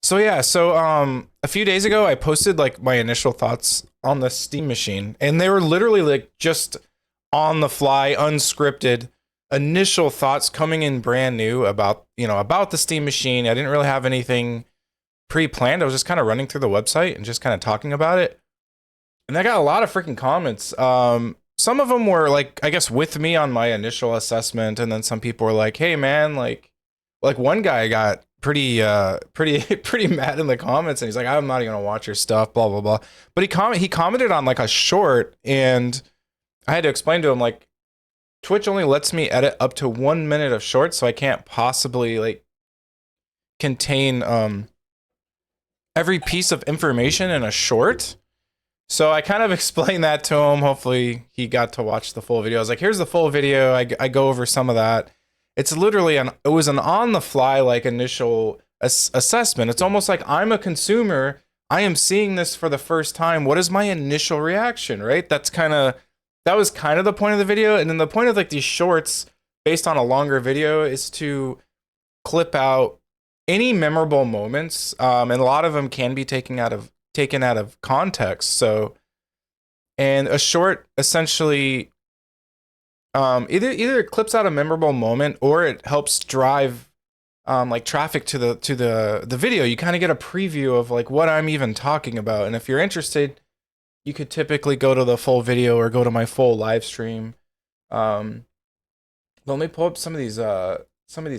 So yeah, a few days ago I posted like my initial thoughts on the Steam machine, and they were literally like just on the fly, unscripted initial thoughts coming in brand new about, about the Steam machine. I didn't really have anything pre-planned. I was just kind of running through the website and just kind of talking about it. And I got a lot of freaking comments. Some of them were like, I guess, with me on my initial assessment, and then some people were like, "Hey, man, like one guy got pretty mad in the comments, and he's like, I'm not even gonna watch your stuff, blah blah blah." But he commented on like a short, and I had to explain to him like Twitch only lets me edit up to 1 minute of shorts, so I can't possibly like contain every piece of information in a short. So I kind of explained that to him. Hopefully he got to watch the full video. I was like, here's the full video. I go over some of that. It's literally it was an on the fly like initial assessment. It's almost like I'm a consumer. I am seeing this for the first time. What is my initial reaction, right? That was kind of the point of the video. And then the point of like these shorts based on a longer video is to clip out any memorable moments. And a lot of them can be taken out of context. So, and a short essentially either it clips out a memorable moment or it helps drive like traffic to the video. You kind of get a preview of like what I'm even talking about. And if you're interested, you could typically go to the full video or go to my full live stream. Let me pull up some of these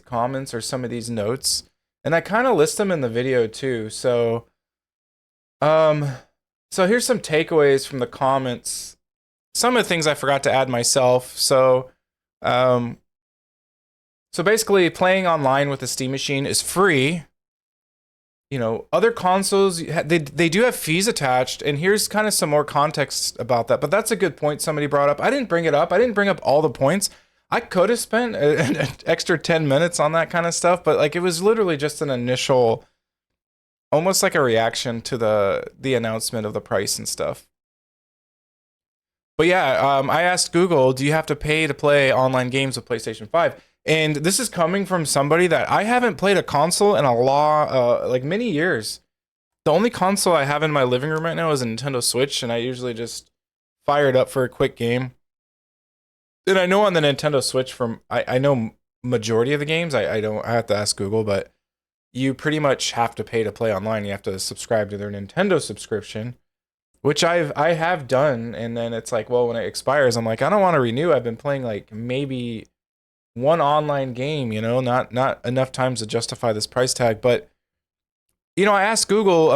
comments or some of these notes, and I kind of list them in the video too. So here's some takeaways from the comments. Some of the things I forgot to add myself. So basically, playing online with the Steam machine is free. Other consoles, they do have fees attached, and here's kind of some more context about that. But that's a good point somebody brought up. I didn't bring it up. I didn't bring up all the points. I could have spent an extra 10 minutes on that kind of stuff, but like it was literally just an initial, almost like a reaction to the announcement of the price and stuff. But yeah, I asked Google, do you have to pay to play online games with PlayStation 5? And this is coming from somebody that I haven't played a console in like many years. The only console I have in my living room right now is a Nintendo Switch, and I usually just fire it up for a quick game. And I know on the Nintendo Switch I know majority of the games. I have to ask Google, but you pretty much have to pay to play online. You have to subscribe to their Nintendo subscription, which I have done, and then it's like, well, when it expires, I'm like, I don't want to renew. I've been playing like maybe one online game, not enough times to justify this price tag. But I asked Google,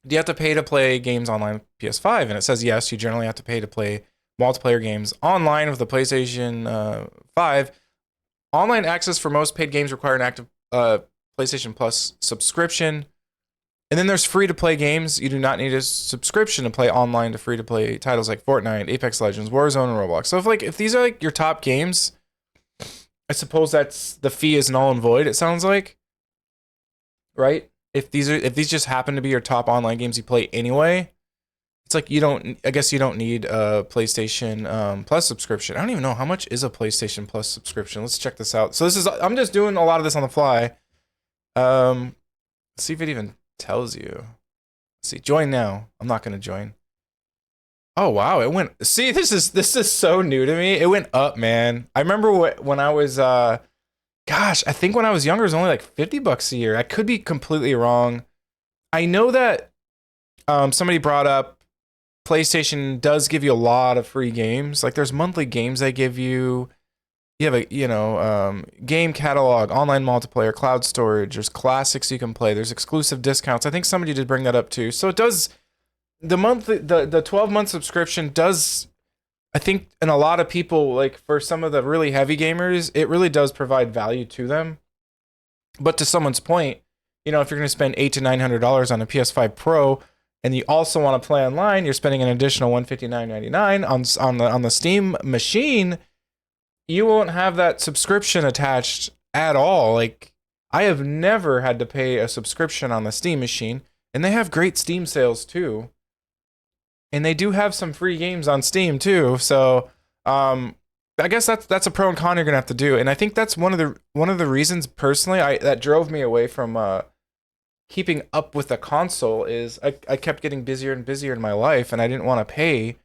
do you have to pay to play games online PS5? And it says yes, you generally have to pay to play multiplayer games online with the PlayStation 5. Online access for most paid games require an active PlayStation Plus subscription. And then there's free-to-play games. You do not need a subscription to play online to free-to-play titles like Fortnite, Apex Legends, Warzone, and Roblox. So if these are like your top games, I suppose the fee is null and void. It sounds like, right? If these just happen to be your top online games you play anyway, it's like I guess you don't need a PlayStation Plus subscription. I don't even know how much is a PlayStation Plus subscription. Let's check this out. So I'm just doing a lot of this on the fly. Let's see if it even tells you. Let's see, join now. I'm not gonna join. Oh wow, it went. See, this is so new to me. It went up, man. I remember when I was I think when I was younger it was only like $50 a year. I could be completely wrong. I know that somebody brought up PlayStation does give you a lot of free games. Like there's monthly games they give you. You have a game catalog, online multiplayer, cloud storage. There's classics you can play. There's exclusive discounts. I think somebody did bring that up too. So it does. The 12-month subscription does, I think, and a lot of people, like for some of the really heavy gamers, it really does provide value to them. But to someone's point, if you're going to spend $800 to $900 on a PS5 Pro, and you also want to play online, you're spending an additional $159.99 on the Steam machine. You won't have that subscription attached at all. Like I have never had to pay a subscription on the Steam machine, and they have great Steam sales too. And they do have some free games on Steam too. So I guess that's a pro and con you're gonna have to do. And I think that's one of the reasons personally that drove me away from keeping up with the console is I kept getting busier and busier in my life, and I didn't want to pay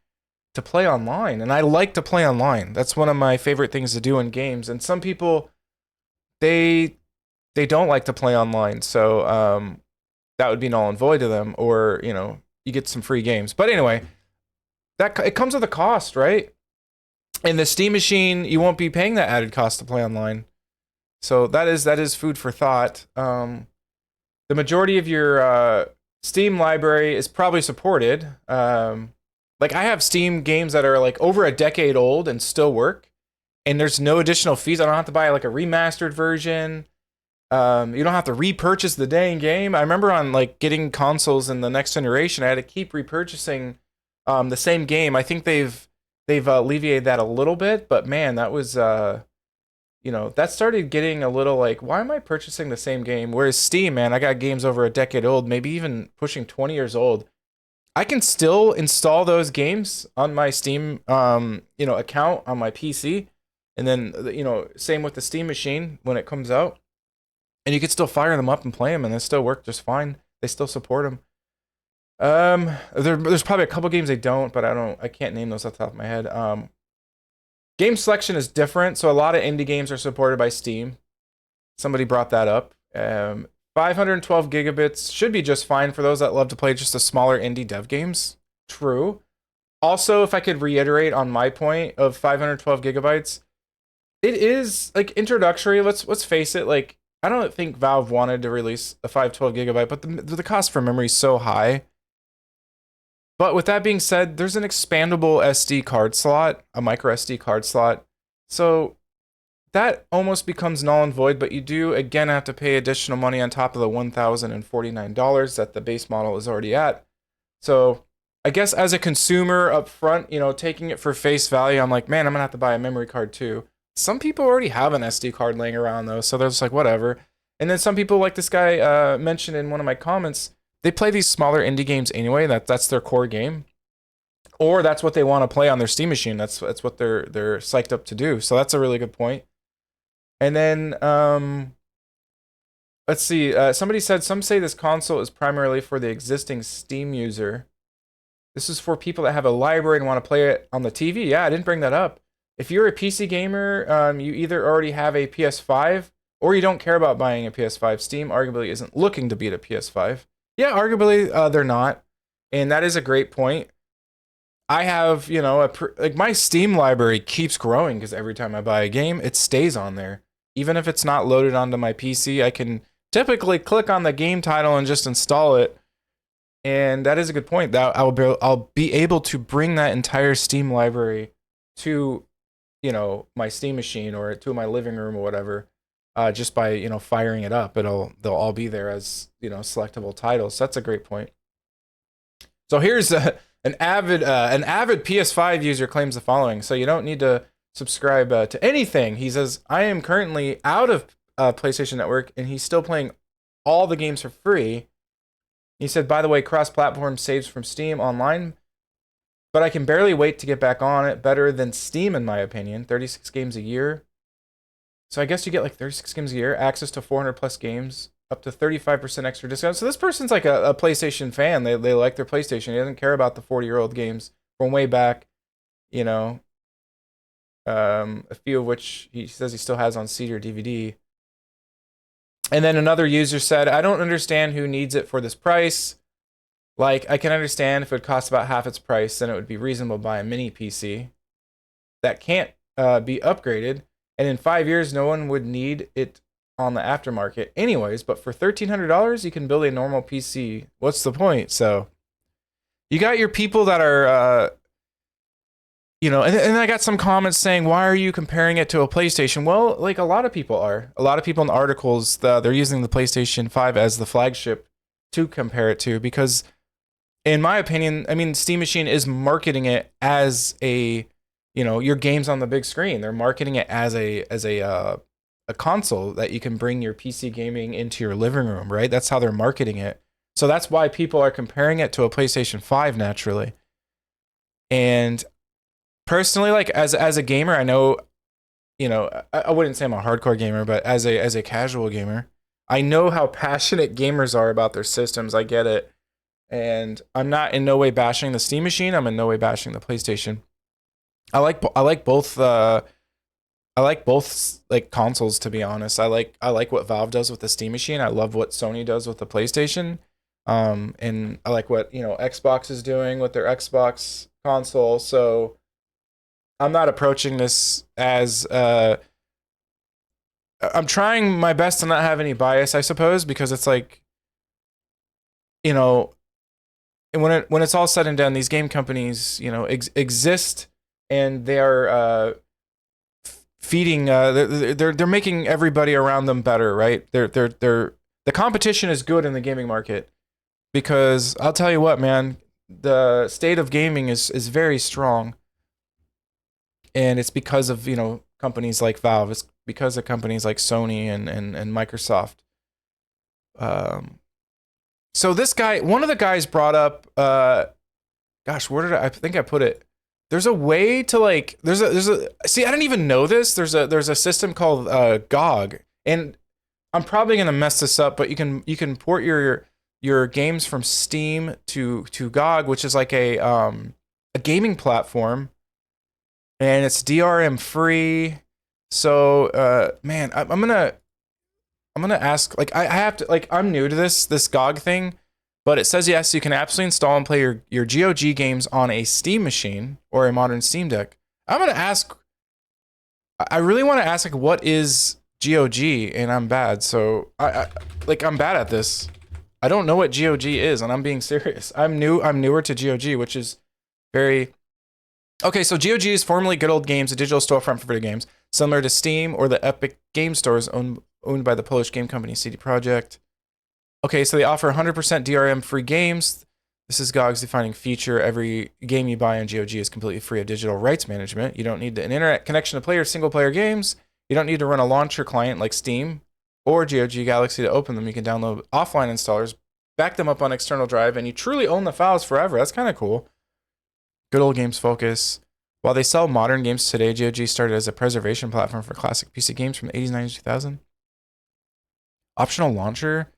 to play online. And I like to play online. That's one of my favorite things to do in games. And some people, they they don't like to play online, so that would be null and void to them. Or you get some free games. But anyway, that it comes with a cost, right? And the Steam Machine, you won't be paying that added cost to play online. So that is food for thought. The majority of your Steam library is probably supported. Like I have Steam games that are like over a decade old and still work, and there's no additional fees. I don't have to buy like a remastered version. You don't have to repurchase the dang game. I remember on like getting consoles in the next generation, I had to keep repurchasing the same game. I think they've alleviated that a little bit, but man, that was that started getting a little like, why am I purchasing the same game? Whereas Steam, man, I got games over a decade old, maybe even pushing 20 years old. I can still install those games on my Steam account on my PC, and then same with the Steam Machine when it comes out, and you can still fire them up and play them, and they still work just fine. They still support them. There's probably a couple games they don't, but I can't name those off the top of my head. Game selection is different, so a lot of indie games are supported by Steam. Somebody brought that up. 512 gigabits should be just fine for those that love to play just the smaller indie dev games. True. Also, if I could reiterate on my point of 512 gigabytes, it is like introductory. Let's face it. Like I don't think Valve wanted to release a 512 gigabyte, but the cost for memory is so high. But with that being said, there's an expandable SD card slot, a micro SD card slot. So that almost becomes null and void, but you do again have to pay additional money on top of the $1,049 that the base model is already at. So I guess as a consumer up front, taking it for face value, I'm like, man, I'm gonna have to buy a memory card too. Some people already have an SD card laying around though, so they're just like, whatever. And then some people, like this guy mentioned in one of my comments, they play these smaller indie games anyway. That's their core game, or that's what they want to play on their Steam Machine. That's what they're psyched up to do. So that's a really good point. And then let's see. Somebody said some say this console is primarily for the existing Steam user. This is for people that have a library and want to play it on the TV. Yeah, I didn't bring that up. If you're a PC gamer, you either already have a PS5 or you don't care about buying a PS5. Steam arguably isn't looking to beat a PS5. Yeah, arguably they're not, and that is a great point. I have, like my Steam library keeps growing because every time I buy a game, it stays on there. Even if it's not loaded onto my PC, I can typically click on the game title and just install it. And that is a good point. That I'll be able to bring that entire Steam library to, my Steam Machine or to my living room or whatever. Just by firing it up, they'll all be there as selectable titles. So that's a great point. So here's an avid PS5 user claims the following. So you don't need to subscribe to anything. He says, I am currently out of PlayStation Network, and he's still playing all the games for free. He said, by the way, cross-platform saves from Steam online, but I can barely wait to get back on it. Better than Steam in my opinion. 36 games a year. So I guess you get like 36 games a year, access to 400 plus games, up to 35% extra discount. So this person's like a PlayStation fan. They like their PlayStation. He doesn't care about the 40-year-old games from way back, a few of which he says he still has on CD or DVD. And then another user said, I don't understand who needs it for this price. Like, I can understand if it costs about half its price, then it would be reasonable to buy a mini PC that can't be upgraded. And in 5 years, no one would need it on the aftermarket anyways. But for $1,300, you can build a normal PC. What's the point? So you got your people that are, and I got some comments saying, why are you comparing it to a PlayStation? Well, like a lot of people are. A lot of people in the articles, they're using the PlayStation 5 as the flagship to compare it to. Because in my opinion, Steam Machine is marketing it as a your games on the big screen. They're marketing it as a console that you can bring your PC gaming into your living room, right? That's how they're marketing it. So that's why people are comparing it to a PlayStation 5 naturally. And personally, like as a gamer, I know, I wouldn't say I'm a hardcore gamer, but as a casual gamer, I know how passionate gamers are about their systems. I get it. And I'm not in no way bashing the Steam Machine. I'm in no way bashing the PlayStation. I like both I like both like consoles, to be honest. I like what Valve does with the Steam Machine. I love what Sony does with the PlayStation. And I like what, Xbox is doing with their Xbox console. So I'm not approaching this as I'm trying my best to not have any bias, I suppose, because it's like, you know, and when it's all said and done, these game companies, exist, and they are feeding. They're making everybody around them better, right? They're the competition is good in the gaming market, because I'll tell you what, man, the state of gaming is very strong, and it's because of companies like Valve. It's because of companies like Sony and Microsoft. Um, so this guy, one of the guys brought up, gosh, where did I think I put it? There's a way to like, see, I didn't even know this. There's a system called GOG, and I'm probably gonna mess this up, but you can port your games from Steam to GOG, which is like a gaming platform, and it's DRM free. So man, I'm gonna ask, like, I have to, like, I'm new to this GOG thing, but it says yes, you can absolutely install and play your GOG games on a Steam machine or a modern Steam Deck. I'm gonna ask. I really want to ask, like, what is GOG, and I'm bad. So I'm bad at this. I don't know what GOG is, and I'm being serious. I'm newer to GOG, which is very okay. So GOG is formerly Good Old Games, a digital storefront for video games, similar to Steam or the Epic Game Stores owned by the Polish game company CD Projekt. Okay, so they offer 100% DRM-free games. This is GOG's defining feature. Every game you buy on GOG is completely free of digital rights management. You don't need an internet connection to play your single-player games. You don't need to run a launcher client like Steam or GOG Galaxy to open them. You can download offline installers, back them up on external drive, and you truly own the files forever. That's kind of cool. Good Old Games focus. While they sell modern games today, GOG started as a preservation platform for classic PC games from the 80s, 90s, 2000. Optional launcher.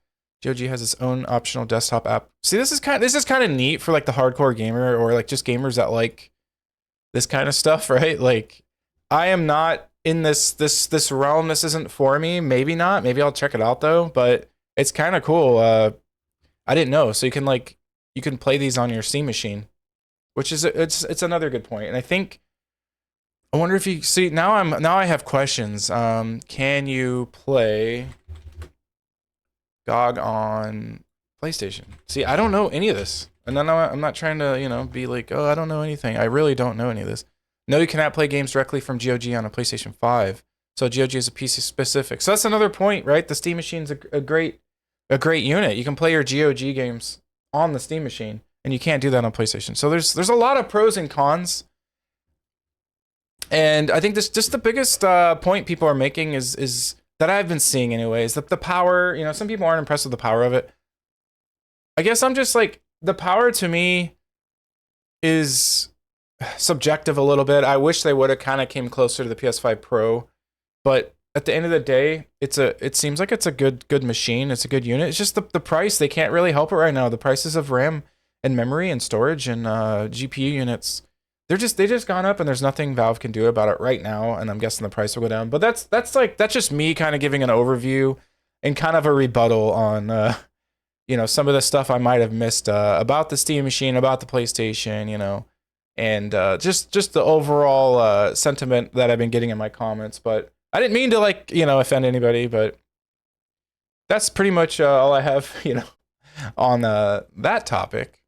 GOG has its own optional desktop app. See, this is kind of neat for like the hardcore gamer, or like just gamers that like this kind of stuff, right? Like, I am not in this realm. This isn't for me. Maybe not. Maybe I'll check it out though. But it's kind of cool. I didn't know. So you can play these on your Steam machine, which is it's another good point. And I wonder if you see now I have questions. Can you play GOG on PlayStation? See, I don't know any of this. And I'm not trying to, be like, oh, I don't know anything. I really don't know any of this. No, you cannot play games directly from GOG on a PlayStation 5. So GOG is a PC specific. So that's another point, right? The Steam machine's a great unit. You can play your GOG games on the Steam machine, and you can't do that on PlayStation. So there's a lot of pros and cons. And I think this just the biggest point people are making is that I've been seeing anyways, that the power, some people aren't impressed with the power of it. I guess I'm just like, the power to me is subjective a little bit. I wish they would have kind of came closer to the PS5 Pro, but at the end of the day, it seems like it's a good machine. It's a good unit. It's just the price. They can't really help it right now. The prices of RAM and memory and storage and GPU units, they just gone up, and there's nothing Valve can do about it right now, and I'm guessing the price will go down. But that's just me kind of giving an overview and kind of a rebuttal on some of the stuff I might have missed about the Steam machine, about the PlayStation, and just the overall sentiment that I've been getting in my comments. But I didn't mean to offend anybody, but that's pretty much all I have on that topic.